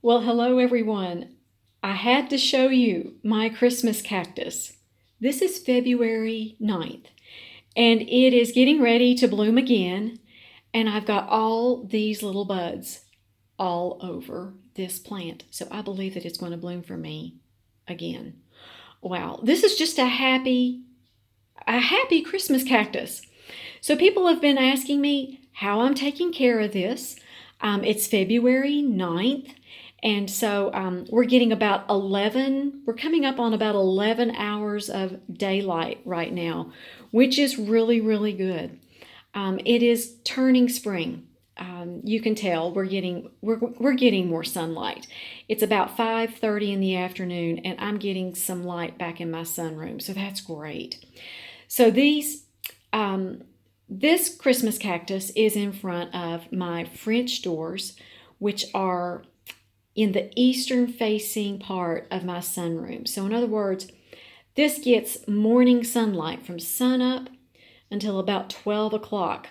Well, hello everyone. I had to show you my Christmas cactus. This is February 9th, and it is getting ready to bloom again, and I've got all these little buds all over this plant. So I believe that it's going to bloom for me again. Wow, this is just a happy Christmas cactus. So people have been asking me how I'm taking care of this. It's February 9th. And so we're getting we're coming up on about 11 hours of daylight right now, which is really, really good. It is turning spring. You can tell we're getting more sunlight. It's about 5:30 in the afternoon, and I'm getting some light back in my sunroom, so that's great. So this Christmas cactus is in front of my French doors, which are in the eastern facing part of my sunroom. So in other words, this gets morning sunlight from sunup until about 12 o'clock.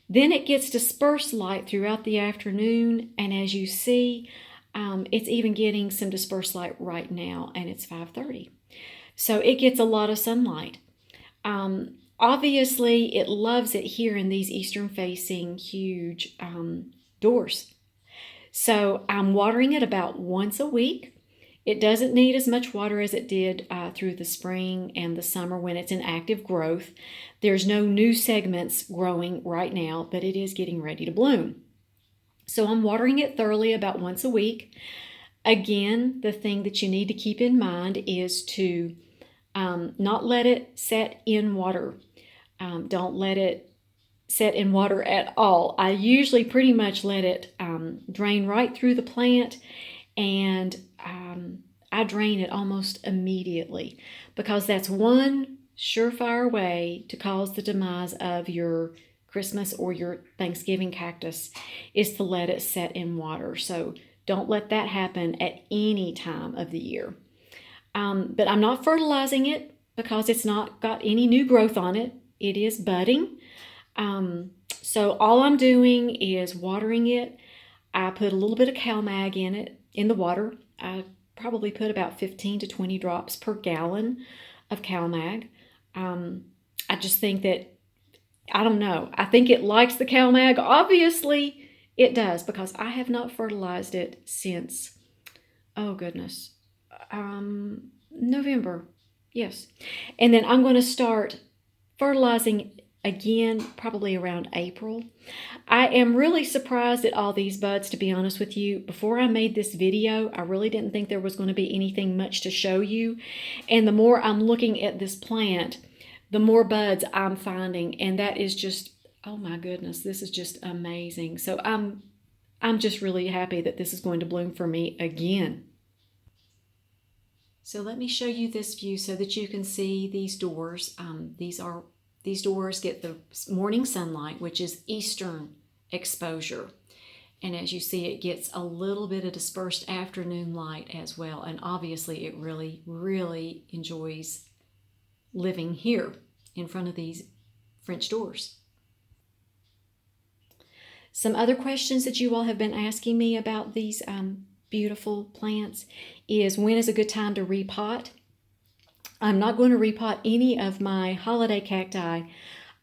Then it gets dispersed light throughout the afternoon, and as you see, it's even getting some dispersed light right now, and it's 5:30. So it gets a lot of sunlight. Obviously, it loves it here in these eastern facing huge doors. So I'm watering it about once a week. It doesn't need as much water as it did through the spring and the summer when it's in active growth. There's no new segments growing right now, but it is getting ready to bloom. So I'm watering it thoroughly about once a week. Again, the thing that you need to keep in mind is to not let it set in water. Don't let it set in water at all. I usually pretty much let it drain right through the plant, and I drain it almost immediately because that's one surefire way to cause the demise of your Christmas or your Thanksgiving cactus is to let it set in water. So don't let that happen at any time of the year. But I'm not fertilizing it because it's not got any new growth on it. It is budding. So all I'm doing is watering it. I put a little bit of CalMag in it, in the water. I probably put about 15 to 20 drops per gallon of CalMag. I just think that, I don't know, I think it likes the CalMag. Obviously it does because I have not fertilized it since, oh goodness, November. Yes. And then I'm going to start fertilizing again, probably around April. I am really surprised at all these buds, to be honest with you. Before I made this video, I really didn't think there was going to be anything much to show you. And the more I'm looking at this plant, the more buds I'm finding. And that is just, oh my goodness, this is just amazing. So I'm just really happy that this is going to bloom for me again. So let me show you this view so that you can see these doors. These doors get the morning sunlight, which is eastern exposure. And as you see, it gets a little bit of dispersed afternoon light as well. And obviously, it really, really enjoys living here in front of these French doors. Some other questions that you all have been asking me about these beautiful plants is, when is a good time to repot? I'm not going to repot any of my holiday cacti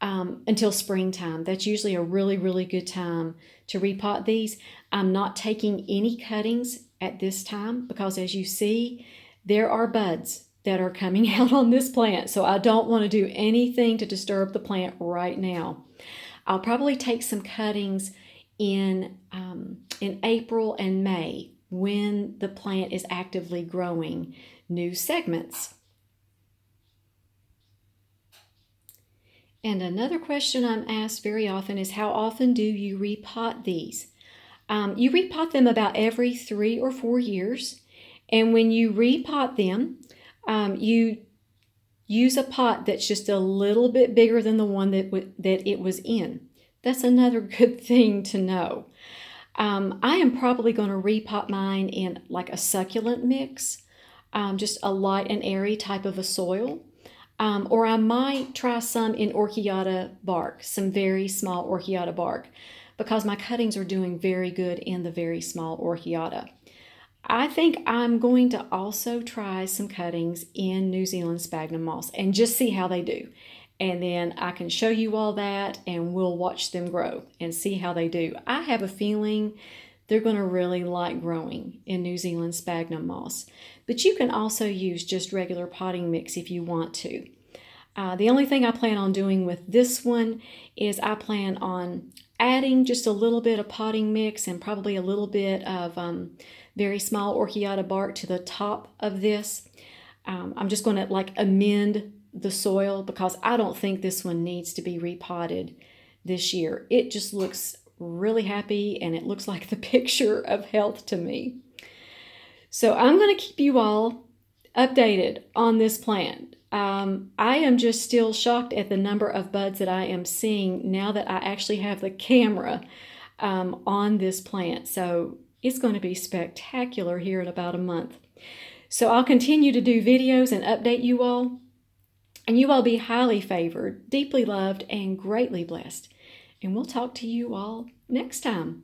until springtime. That's usually a really, really good time to repot these. I'm not taking any cuttings at this time because, as you see, there are buds that are coming out on this plant. So I don't want to do anything to disturb the plant right now. I'll probably take some cuttings in April and May when the plant is actively growing new segments. And another question I'm asked very often is, how often do you repot these? You repot them about every 3 or 4 years. And when you repot them, you use a pot that's just a little bit bigger than the one that it was in. That's another good thing to know. I am probably going to repot mine in like a succulent mix, just a light and airy type of a soil. Or I might try some in orchiata bark, some very small orchiata bark, because my cuttings are doing very good in the very small orchiata. I think I'm going to also try some cuttings in New Zealand sphagnum moss and just see how they do. And then I can show you all that and we'll watch them grow and see how they do. I have a feeling they're going to really like growing in New Zealand sphagnum moss. But you can also use just regular potting mix if you want to. The only thing I plan on doing with this one is I plan on adding just a little bit of potting mix and probably a little bit of very small orchiata bark to the top of this. I'm just going to like amend the soil because I don't think this one needs to be repotted this year. It just looks really happy and it looks like the picture of health to me. So I'm going to keep you all updated on this plant. I am just still shocked at the number of buds that I am seeing now that I actually have the camera on this plant. So it's going to be spectacular here in about a month. So I'll continue to do videos and update you all. And you all be highly favored, deeply loved, and greatly blessed. And we'll talk to you all next time.